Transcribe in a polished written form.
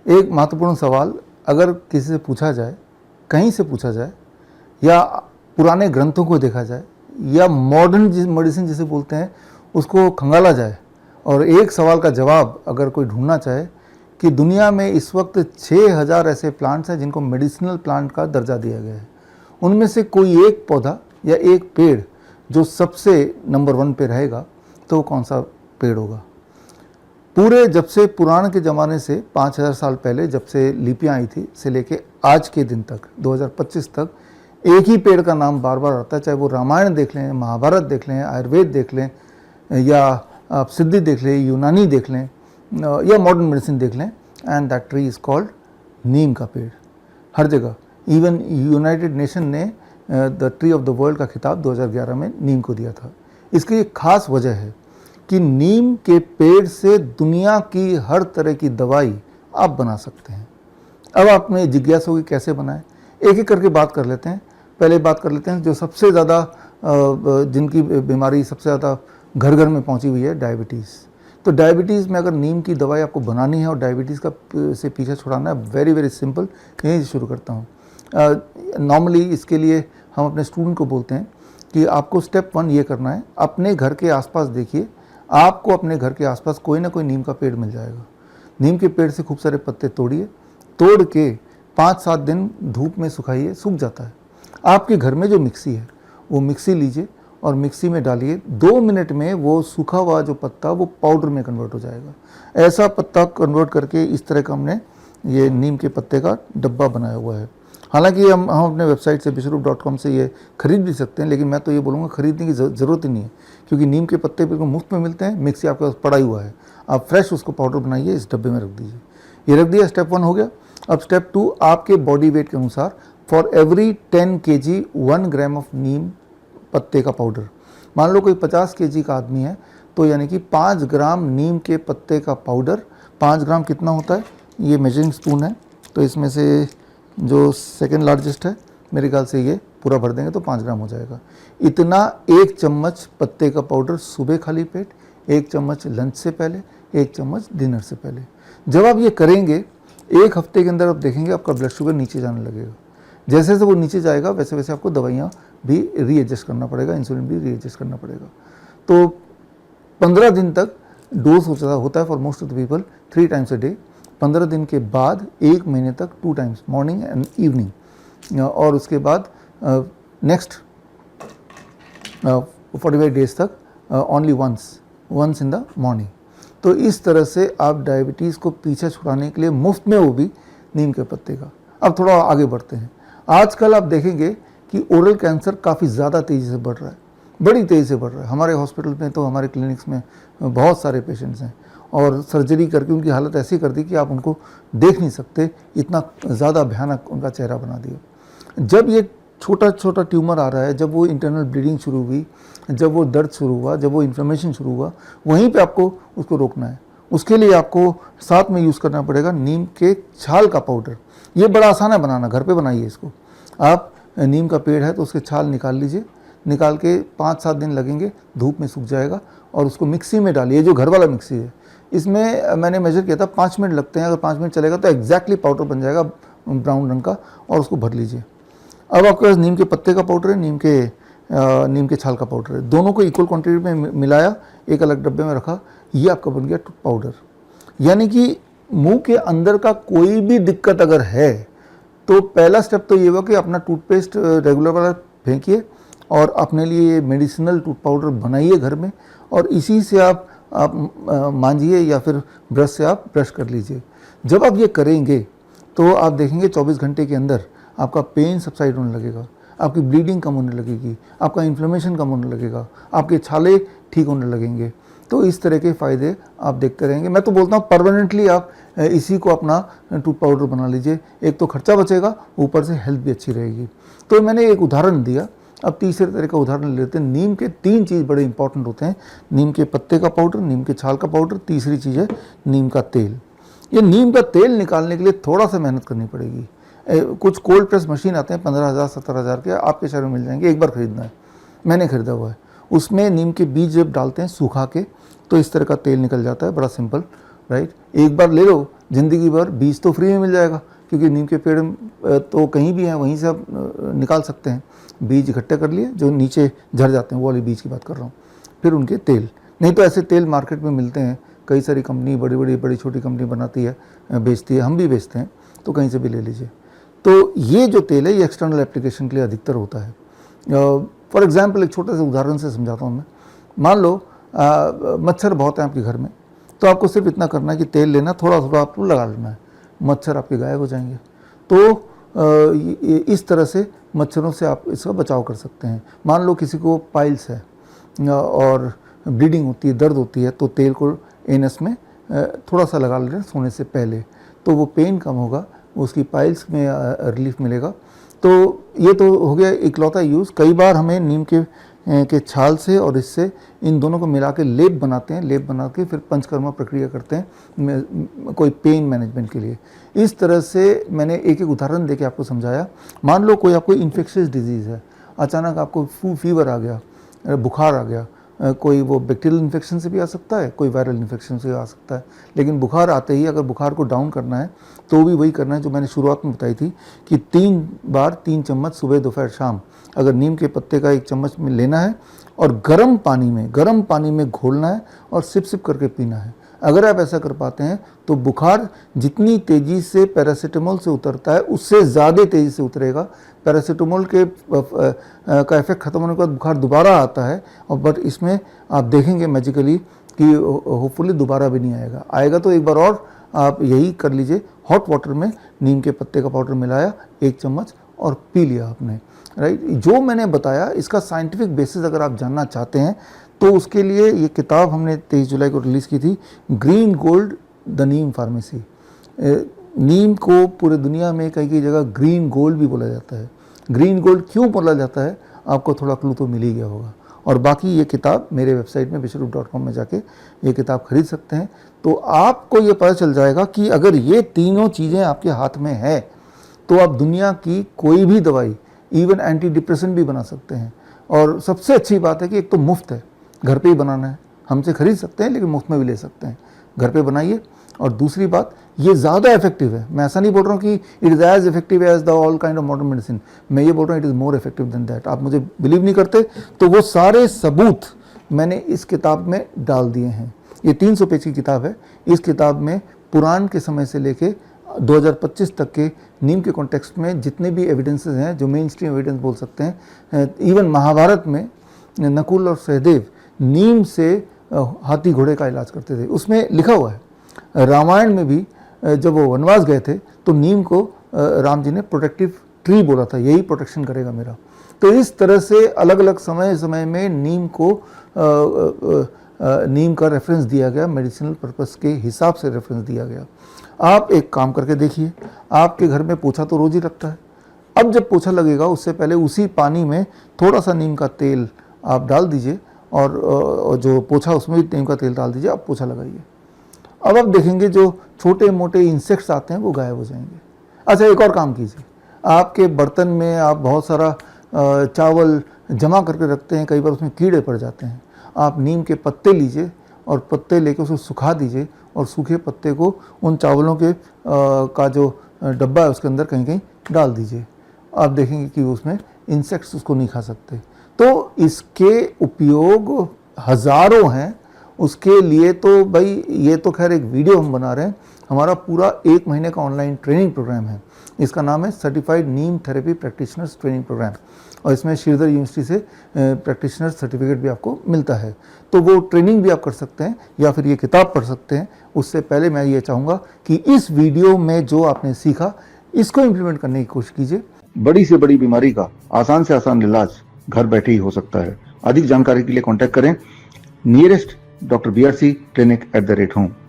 एक महत्वपूर्ण सवाल अगर किसी से पूछा जाए, कहीं से पूछा जाए, या पुराने ग्रंथों को देखा जाए, या मॉडर्न मेडिसिन जिसे बोलते हैं उसको खंगाला जाए, और एक सवाल का जवाब अगर कोई ढूंढना चाहे कि दुनिया में इस वक्त 6000 ऐसे प्लांट्स हैं जिनको मेडिसिनल प्लांट का दर्जा दिया गया है, उनमें से कोई एक पौधा या एक पेड़ जो सबसे नंबर 1 पे रहेगा, तो वो कौन सा पेड़ होगा? पूरे जब से पुराण के ज़माने से 5000 साल पहले जब से लिपियाँ आई थी से लेके आज के दिन तक 2025 तक एक ही पेड़ का नाम बार बार आता है, चाहे वो रामायण देख लें, महाभारत देख लें, आयुर्वेद देख लें, या आप सिद्धि देख लें, यूनानी देख लें, या मॉडर्न मेडिसिन देख लें, and that tree is called neem का पेड़। हर जगह, इवन यूनाइटेड नेशन ने the tree of the world का खिताब 2011 में नीम को दिया था। इसकी एक खास वजह है कि नीम के पेड़ से दुनिया की हर तरह की दवाई आप बना सकते हैं। अब आप में जिज्ञासा होगी कैसे बनाएं, एक एक करके बात कर लेते हैं। पहले बात कर लेते हैं जो सबसे ज़्यादा जिनकी बीमारी सबसे ज़्यादा घर घर में पहुंची हुई है, डायबिटीज़। तो डायबिटीज़ में अगर नीम की दवाई आपको बनानी है और डायबिटीज़ का से पीछा छुड़ाना है, वेरी वेरी सिंपल, यहीं से शुरू करता हूँ। नॉर्मली इसके लिए हम अपने स्टूडेंट को बोलते हैं कि आपको स्टेप 1 ये करना है, अपने घर के आसपास देखिए, आपको अपने घर के आसपास कोई ना कोई नीम का पेड़ मिल जाएगा। नीम के पेड़ से खूब सारे पत्ते तोड़िए, तोड़ के 5-7 दिन धूप में सुखाइए, सूख जाता है। आपके घर में जो मिक्सी है वो मिक्सी लीजिए और मिक्सी में डालिए, 2 मिनट में वो सूखा हुआ जो पत्ता वो पाउडर में कन्वर्ट हो जाएगा। ऐसा पत्ता कन्वर्ट करके इस तरह का हमने ये नीम के पत्ते का डब्बा बनाया हुआ है। हालांकि हम अपने वेबसाइट से विश्वरूप.com से ये खरीद भी सकते हैं, लेकिन मैं तो ये बोलूँगा खरीदने की ज़रूरत ही नहीं है, क्योंकि नीम के पत्ते बिल्कुल मुफ्त में मिलते हैं, मिक्सी आपके पास पड़ा हुआ है, आप फ्रेश उसको पाउडर बनाइए, इस डब्बे में रख दीजिए। ये रख दिया, स्टेप 1 हो गया। अब स्टेप 2, आपके बॉडी वेट के अनुसार for every 10 kg 1 gram of neem पत्ते का पाउडर। मान लो कोई 50 kg का आदमी है, तो यानी कि 5 ग्राम नीम के पत्ते का पाउडर। 5 ग्राम कितना होता है? ये मेजरिंग स्पून है, तो इसमें से जो सेकेंड लार्जेस्ट है, मेरे ख्याल से ये पूरा भर देंगे तो 5 ग्राम हो जाएगा। इतना 1 चम्मच पत्ते का पाउडर सुबह खाली पेट, 1 चम्मच लंच से पहले, 1 चम्मच डिनर से पहले। जब आप ये करेंगे, 1 हफ्ते के अंदर आप देखेंगे आपका ब्लड शुगर नीचे जाने लगेगा। जैसे जैसे वो नीचे जाएगा वैसे वैसे आपको दवाइयाँ भी रीएडजस्ट करना पड़ेगा, इंसुलिन भी रीएडजस्ट करना पड़ेगा। तो 15 दिन तक डोज होता है for most of the people 3 times a day. 15 दिन के बाद 1 महीने तक 2 टाइम्स, मॉर्निंग एंड इवनिंग, और उसके बाद नेक्स्ट 45 डेज तक only once in the morning. तो इस तरह से आप डायबिटीज़ को पीछे छुड़ाने के लिए मुफ्त में, वो भी नीम के पत्ते का। अब थोड़ा आगे बढ़ते हैं। आजकल आप देखेंगे कि ओरल कैंसर काफ़ी ज़्यादा तेज़ी से बढ़ रहा है, बड़ी तेज़ी से बढ़ रहा है। हमारे हॉस्पिटल में तो, हमारे क्लिनिक्स में बहुत सारे पेशेंट्स हैं, और सर्जरी करके उनकी हालत ऐसी कर दी कि आप उनको देख नहीं सकते, इतना ज़्यादा भयानक उनका चेहरा बना दिया। जब ये छोटा छोटा ट्यूमर आ रहा है, जब वो इंटरनल ब्लीडिंग शुरू हुई, जब वो दर्द शुरू हुआ, जब वो इन्फ्लेमेशन शुरू हुआ, वहीं पे आपको उसको रोकना है। उसके लिए आपको साथ में यूज़ करना पड़ेगा नीम के छाल का पाउडर। ये बड़ा आसान है बनाना, घर पे बनाइए इसको। आप नीम का पेड़ है तो उसके छाल निकाल लीजिए, निकाल के 5-7 दिन लगेंगे, धूप में सूख जाएगा, और उसको मिक्सी में डालिए। जो घर वाला मिक्सी है, इसमें मैंने मेजर किया था 5 मिनट लगते हैं। अगर 5 मिनट चलेगा तो एग्जैक्टली पाउडर बन जाएगा ब्राउन रंग का, और उसको भर लीजिए। अब आपके पास नीम के पत्ते का पाउडर है, नीम के छाल का पाउडर है, दोनों को इक्वल क्वांटिटी में मिलाया, एक अलग डब्बे में रखा, ये आपका बन गया पाउडर। यानी कि मुंह के अंदर का कोई भी दिक्कत अगर है, तो पहला स्टेप तो ये हुआ कि अपना टूथपेस्ट रेगुलर वाला फेंकिए और अपने लिए मेडिसिनल टूथ पाउडर बनाइए घर में, और इसी से आप मांजिए या फिर ब्रश से आप ब्रश कर लीजिए। जब आप ये करेंगे तो आप देखेंगे 24 घंटे के अंदर आपका पेन सबसाइड होने लगेगा, आपकी ब्लीडिंग कम होने लगेगी, आपका इन्फ्लेमेशन कम होने लगेगा, आपके छाले ठीक होने लगेंगे। तो इस तरह के फ़ायदे आप देखते रहेंगे। मैं तो बोलता हूँ परमानेंटली आप इसी को अपना टूथ पाउडर बना लीजिए। एक तो खर्चा बचेगा, ऊपर से हेल्थ भी अच्छी रहेगी। तो मैंने एक उदाहरण दिया, अब तीसरे तरह का उदाहरण लेते हैं। नीम के 3 चीज़ बड़े इंपॉर्टेंट होते हैं, नीम के पत्ते का पाउडर, नीम के छाल का पाउडर, तीसरी चीज़ है नीम का तेल। ये नीम का तेल निकालने के लिए थोड़ा सा मेहनत करनी पड़ेगी। कुछ कोल्ड प्रेस मशीन आते हैं 15,000-17,000 के, आपके शहर में मिल जाएंगे, एक बार खरीदना है, मैंने खरीदा हुआ है। उसमें नीम के बीज जब डालते हैं सूखा के, तो इस तरह का तेल निकल जाता है, बड़ा सिंपल, राइट। एक बार ले लो, ज़िंदगी भर बीज तो फ्री में मिल जाएगा, क्योंकि नीम के पेड़ तो कहीं भी हैं, वहीं से आप निकाल सकते हैं। बीज इकट्ठे कर लिए, जो नीचे झड़ जाते हैं, वो वाले बीज की बात कर रहा हूँ। फिर उनके तेल, नहीं तो ऐसे तेल मार्केट में मिलते हैं, कई सारी कंपनी, बड़ी छोटी कंपनी बनाती है, बेचती है, हम भी बेचते हैं, तो कहीं से भी ले लीजिए। तो ये जो तेल है, ये एक्सटर्नल एप्लीकेशन के लिए अधिकतर होता है। फॉर एग्जांपल एक छोटे से उदाहरण से समझाता हूँ मैं। मान लो मच्छर बहुत हैं आपके घर में, तो आपको सिर्फ इतना करना है कि तेल लेना, थोड़ा थोड़ा आपको लगा लेना है, मच्छर आपके गायब हो जाएंगे। तो इस तरह से मच्छरों से आप इसका बचाव कर सकते हैं। मान लो किसी को पाइल्स है और ब्लीडिंग होती है, दर्द होती है, तो तेल को एनस में थोड़ा सा लगा लें सोने से पहले, तो वो पेन कम होगा, उसकी पाइल्स में रिलीफ मिलेगा। तो ये तो हो गया इकलौता यूज़। कई बार हमें नीम के छाल से और इससे इन दोनों को मिला के लेप बनाते हैं, लेप बना के फिर पंचकर्मा प्रक्रिया करते हैं कोई पेन मैनेजमेंट के लिए। इस तरह से मैंने एक एक उदाहरण देके आपको समझाया। मान लो कोई आपको इन्फेक्शियस डिजीज़ है, अचानक आपको फीवर आ गया, बुखार आ गया, कोई वो बैक्टीरियल इन्फेक्शन से भी आ सकता है, कोई वायरल इन्फेक्शन से आ सकता है। लेकिन बुखार आते ही अगर बुखार को डाउन करना है तो भी वही करना है जो मैंने शुरुआत में बताई थी कि 3 बार 3 चम्मच सुबह, दोपहर, शाम अगर नीम के पत्ते का 1 चम्मच में लेना है और गर्म पानी में घोलना है और सिप सिप करके पीना है। अगर आप ऐसा कर पाते हैं तो बुखार जितनी तेज़ी से पैरासीटामोल से उतरता है उससे ज़्यादा तेज़ी से उतरेगा। पैरासीटामोल के का इफेक्ट ख़त्म होने के बाद बुखार दोबारा आता है, और बट इसमें आप देखेंगे मैजिकली कि होपफुली दोबारा भी नहीं आएगा। आएगा तो एक बार और आप यही कर लीजिए, हॉट वाटर में नीम के पत्ते का पाउडर मिलाया 1 चम्मच और पी लिया आपने, राइट। जो मैंने बताया इसका साइंटिफिक बेसिस अगर आप जानना चाहते हैं तो उसके लिए ये किताब हमने 23 जुलाई को रिलीज़ की थी, green gold the neem pharmacy. नीम को पूरे दुनिया में कई जगह ग्रीन गोल्ड भी बोला जाता है। ग्रीन गोल्ड क्यों बोला जाता है आपको थोड़ा क्लू तो मिल ही गया होगा। और बाकी ये किताब मेरे वेबसाइट में विश्वरूप.com में जाके ये किताब खरीद सकते हैं, तो आपको ये पता चल जाएगा कि अगर ये तीनों चीज़ें आपके हाथ में है तो आप दुनिया की कोई भी दवाई, इवन एंटी डिप्रेशन भी बना सकते हैं। और सबसे अच्छी बात है कि एक तो मुफ्त है, घर पे ही बनाना है, हमसे खरीद सकते हैं लेकिन मुफ्त में भी ले सकते हैं, घर पे बनाइए। और दूसरी बात, ये ज़्यादा इफेक्टिव है। मैं ऐसा नहीं बोल रहा हूँ कि it is as effective as the all kind of modern medicine, मैं ये बोल रहा हूँ it is more effective than that. आप मुझे बिलीव नहीं करते तो वो सारे सबूत मैंने इस किताब में डाल दिए हैं। ये 300 पेज की किताब है। इस किताब में पुराण के समय से लेके 2025 तक के नीम के कॉन्टेक्स्ट में जितने भी एविडेंसेस हैं, जो मेन स्ट्रीम एविडेंस बोल सकते हैं, इवन महाभारत में नकुल और सहदेव नीम से हाथी घोड़े का इलाज करते थे, उसमें लिखा हुआ है। रामायण में भी जब वो वनवास गए थे तो नीम को राम जी ने प्रोटेक्टिव ट्री बोला था, यही प्रोटेक्शन करेगा मेरा। तो इस तरह से अलग अलग समय में नीम को नीम का रेफरेंस दिया गया, मेडिसिनल पर्पस के हिसाब से रेफरेंस दिया गया। आप एक काम करके देखिए, आपके घर में पोछा तो रोज ही लगता है, अब जब पोछा लगेगा उससे पहले उसी पानी में थोड़ा सा नीम का तेल आप डाल दीजिए और जो पोछा उसमें भी नीम का तेल डाल दीजिए, आप पोछा लगाइए। अब आप देखेंगे जो छोटे मोटे इंसेक्ट्स आते हैं वो गायब हो जाएंगे। अच्छा, एक और काम कीजिए, आपके बर्तन में आप बहुत सारा चावल जमा करके रखते हैं, कई बार उसमें कीड़े पड़ जाते हैं। आप नीम के पत्ते लीजिए और पत्ते लेके उसको सुखा दीजिए और सूखे पत्ते को उन चावलों के का जो डब्बा है उसके अंदर कहीं कहीं डाल दीजिए। आप देखेंगे कि उसमें इंसेक्ट्स उसको नहीं खा सकते। तो इसके उपयोग हज़ारों हैं। उसके लिए तो भाई ये तो खैर एक वीडियो हम बना रहे हैं, हमारा पूरा 1 महीने का ऑनलाइन ट्रेनिंग प्रोग्राम है। इसका नाम है सर्टिफाइड नीम थेरेपी प्रैक्टिशनर्स ट्रेनिंग प्रोग्राम, और इसमें श्रीधर यूनिवर्सिटी से प्रैक्टिशनर सर्टिफिकेट भी आपको मिलता है। तो वो ट्रेनिंग भी आप कर सकते हैं या फिर ये किताब पढ़ सकते हैं। उससे पहले मैं ये चाहूँगा कि इस वीडियो में जो आपने सीखा इसको इम्प्लीमेंट करने की कोशिश कीजिए। बड़ी से बड़ी बीमारी का आसान से आसान इलाज घर बैठे ही हो सकता है। अधिक जानकारी के लिए कॉन्टैक्ट करें नियरेस्ट डॉक्टर BRC clinic@home।